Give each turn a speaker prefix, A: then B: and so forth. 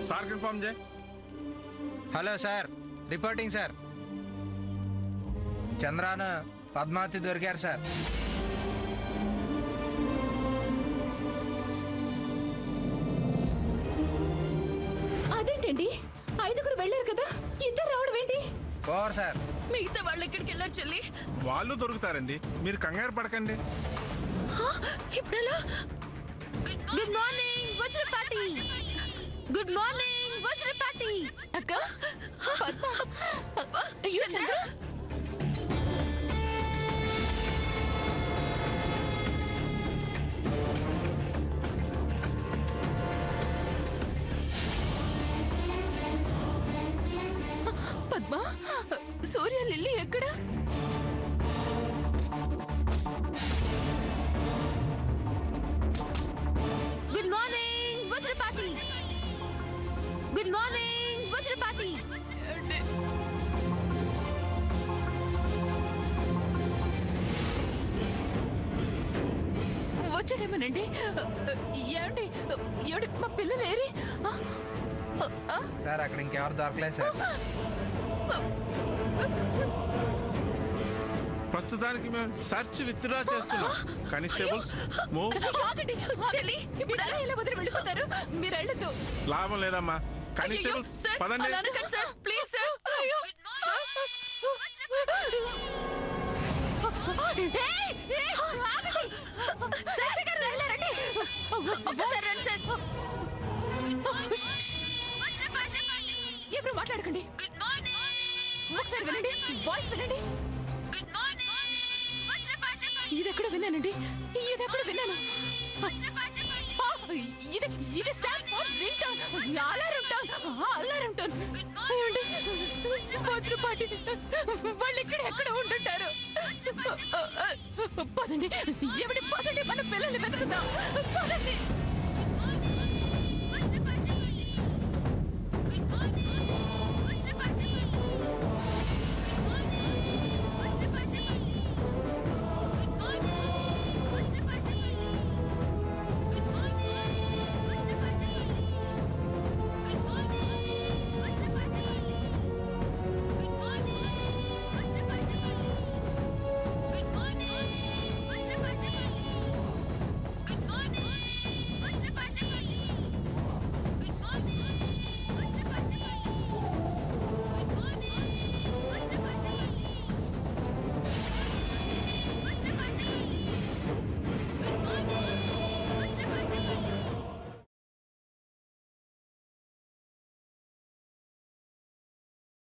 A: Sir inform చేయి.
B: Hello sir, reporting sir. చంద్రాను పద్మావతి దొరికారు సార్.
C: అదేంటండి, 5గురు వెళ్ళారు కదా, ఇద్దరు రావడం ఏంటి?
B: Over sir.
D: మిగతా వాళ్ళు ఎక్కడికి వెళ్ళారు చెల్లి?
A: వాళ్ళు దొరుకుతారండి, మీరు కంగారు పడకండి.
D: ఇప్పుడెలా?
C: Good morning Vajrapati. Good morning Vajrapati. అక్క, పద్మ, అయ్యో చంద్ర. పద్మ, సూర్య, లిల్లీ ఎక్కడ? Good morning Vajrapati. Good morning Vajrapati. వచ్చాడేమోనండి. ఏమండి, ఏమిటి మా పిల్లలు ఏరి?
B: సార్ అక్కడ ఇంకెవరు దొరకలేదు సార్.
A: ప్రస్తుతానికి మేము సర్చ్ విత్డ్రా చేస్తున్నాం. Constables move.
C: ఆగండి,
D: చెల్లి,
C: ఇప్పుడు ఎలా వదిలి వెళ్ళిపోతారు? మీరు వెళ్ళొద్దు.
A: లాభం లేదమ్మా. కానిస్టేబుల్స్ పదండి.
D: Sir please sir. అయ్యో.
C: ఏయ్, ఏయ్, ఆగండి. శాస్త్రి గారు వెళ్ళారండి.
D: ఒకసారి రండి సార్.
C: ఎవరు మాట్లాడకండి. ఒకసారి వినండి, వాయిస్ వినండి. ఇది ఎక్కడ విన్నానండి, ఇది ఎక్కడ విన్నాను. ఇది ఇది stand for ring tone, alarm tone, alarm tone. ఏమండి, వజ్రపాటి వాళ్ళు ఇక్కడ ఎక్కడ ఉంటుంటారు? పదండి, ఏమిటి, పదండి, మన పిల్లల్ని వెతుకుతాం. పదండి.